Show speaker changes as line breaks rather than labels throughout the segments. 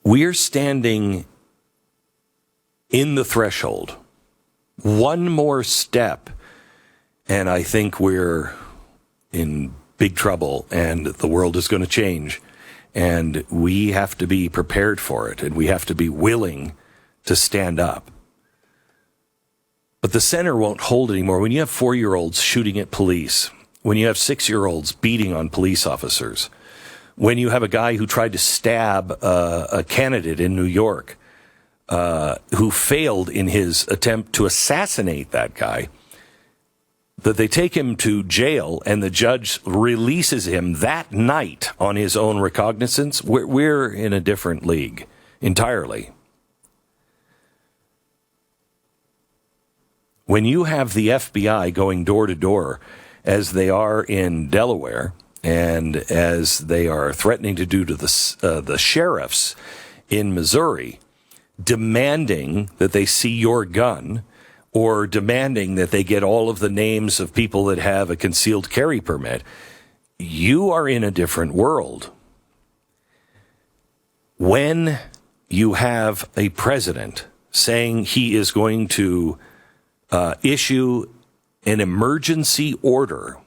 we're standing in the threshold. One more step, and I think we're in big trouble, and the world is going to change. And we have to be prepared for it, and we have to be willing to stand up. But the center won't hold anymore. When you have 4-year-olds shooting at police, when you have 6-year-olds beating on police officers, when you have a guy who tried to stab a candidate in New York, who failed in his attempt to assassinate that guy, that they take him to jail and the judge releases him that night on his own recognizance, we're in a different league entirely. When you have the FBI going door to door, as they are in Delaware, and as they are threatening to do to the sheriffs in Missouri, demanding that they see your gun, or demanding that they get all of the names of people that have a concealed carry permit, you are in a different world. When you have a president saying he is going to issue an emergency order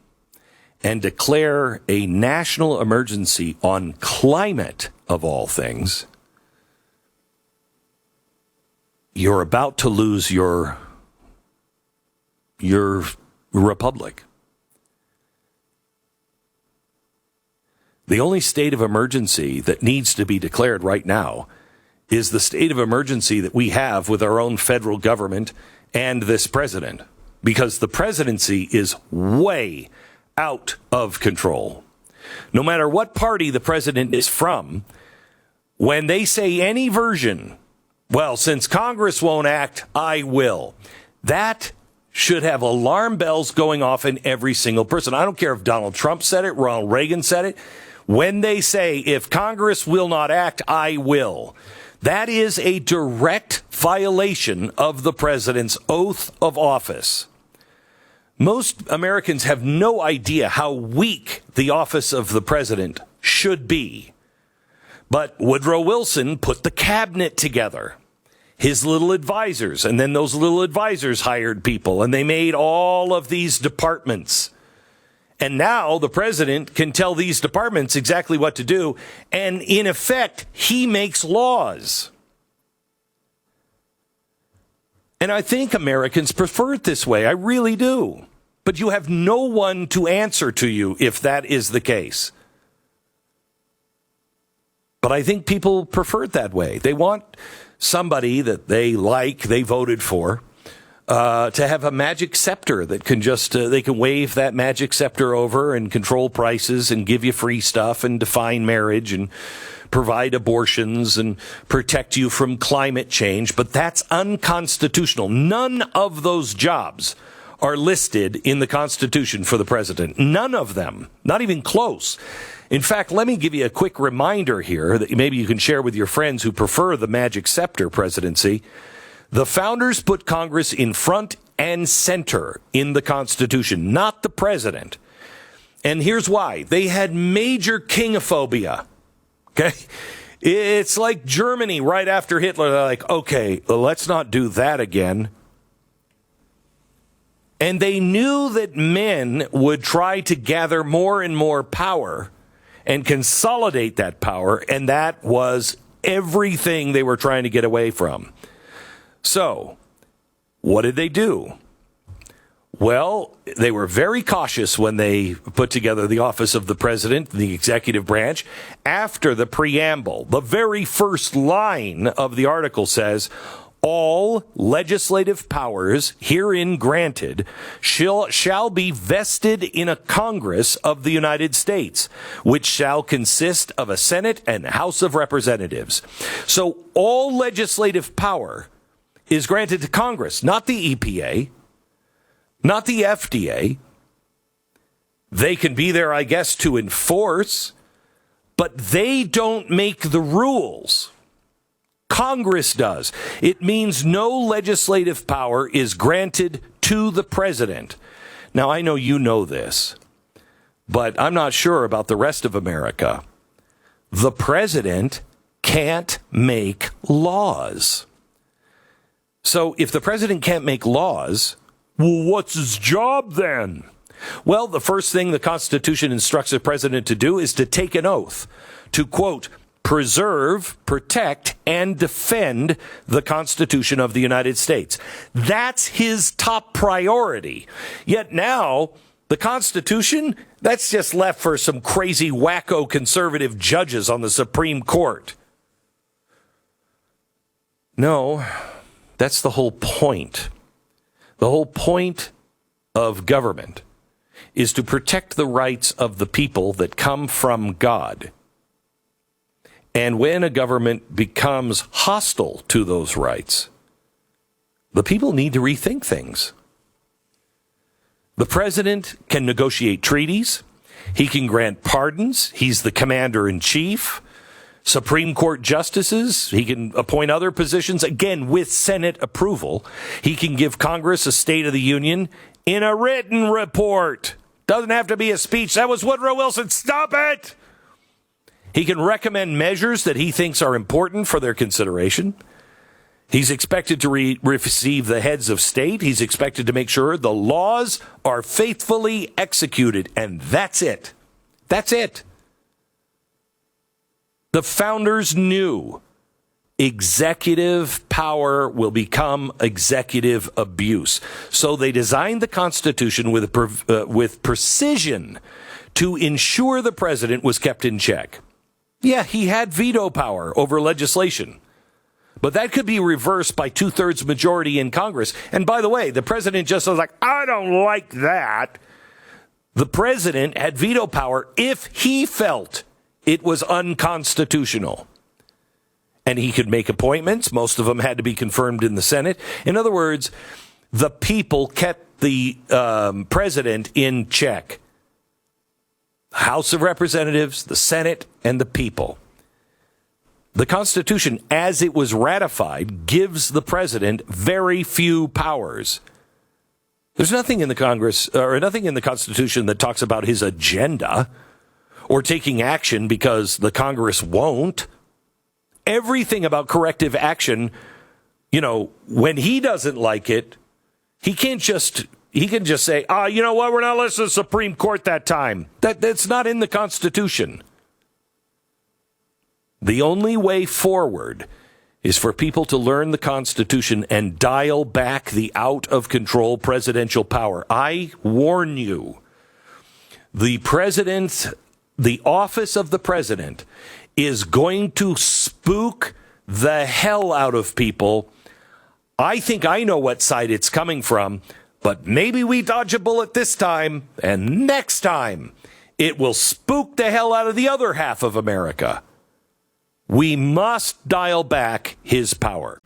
and declare a national emergency on climate, of all things, you're about to lose your republic. The only state of emergency that needs to be declared right now is the state of emergency that we have with our own federal government and this president, because the presidency is way out of control. No matter what party the president is from, when they say any version, well, since Congress won't act, I will, that should have alarm bells going off in every single person. I don't care if Donald Trump said it, Ronald Reagan said it. When they say, if Congress will not act, I will, that is a direct violation of the president's oath of office. Most Americans have no idea how weak the office of the president should be. But Woodrow Wilson put the cabinet together, his little advisors, and then those little advisors hired people, and they made all of these departments. And now the president can tell these departments exactly what to do, and in effect, he makes laws. And I think Americans prefer it this way. I really do. But you have no one to answer to you if that is the case. But I think people prefer it that way. They want somebody that they like, they voted for, to have a magic scepter that can just, they can wave that magic scepter over and control prices and give you free stuff and define marriage and provide abortions and protect you from climate change. But that's unconstitutional. None of those jobs are listed in the Constitution for the president. None of them. Not even close. In fact, let me give you a quick reminder here that maybe you can share with your friends who prefer the magic scepter presidency. The founders put Congress in front and center in the Constitution, not the president. And here's why. They had major kingophobia. Okay? It's like Germany right after Hitler. They're like, okay, let's not do that again. And they knew that men would try to gather more and more power and consolidate that power, and that was everything they were trying to get away from. So, what did they do? Well, they were very cautious when they put together the office of the president, the executive branch. After the preamble, the very first line of the article says, all legislative powers herein granted shall be vested in a Congress of the United States, which shall consist of a Senate and House of Representatives. So all legislative power is granted to Congress, not the EPA, not the FDA. They can be there, I guess, to enforce, but they don't make the rules. Congress does. It means no legislative power is granted to the president. Now, I know you know this, but I'm not sure about the rest of America. The president can't make laws. So if the president can't make laws, well, what's his job then? Well, the first thing the Constitution instructs the president to do is to take an oath to, quote, preserve, protect, and defend the Constitution of the United States. That's his top priority. Yet now, the Constitution, that's just left for some crazy wacko conservative judges on the Supreme Court. No, that's the whole point. The whole point of government is to protect the rights of the people that come from God. And when a government becomes hostile to those rights, the people need to rethink things. The president can negotiate treaties. He can grant pardons. He's the commander-in-chief. Supreme Court justices. He can appoint other positions, again, with Senate approval. He can give Congress a State of the Union in a written report. Doesn't have to be a speech. That was Woodrow Wilson. Stop it! He can recommend measures that he thinks are important for their consideration. He's expected to receive the heads of state. He's expected to make sure the laws are faithfully executed. And that's it. That's it. The founders knew executive power will become executive abuse. So they designed the Constitution with precision to ensure the president was kept in check. Yeah, he had veto power over legislation, but that could be reversed by 2/3 majority in Congress. And by the way, the president just was like, I don't like that. The president had veto power if he felt it was unconstitutional. And he could make appointments. Most of them had to be confirmed in the Senate. In other words, the people kept the president in check. House of Representatives, the Senate, and the people. The Constitution, as it was ratified, gives the president very few powers. There's nothing in the Congress or nothing in the Constitution that talks about his agenda or taking action because the Congress won't. Everything about corrective action, when he doesn't like it, he can just say, you know what, we're not listening to the Supreme Court that time. That's not in the Constitution. The only way forward is for people to learn the Constitution and dial back the out-of-control presidential power. I warn you, the office of the president is going to spook the hell out of people. I think I know what side it's coming from. But maybe we dodge a bullet this time, and next time it will spook the hell out of the other half of America. We must dial back his power.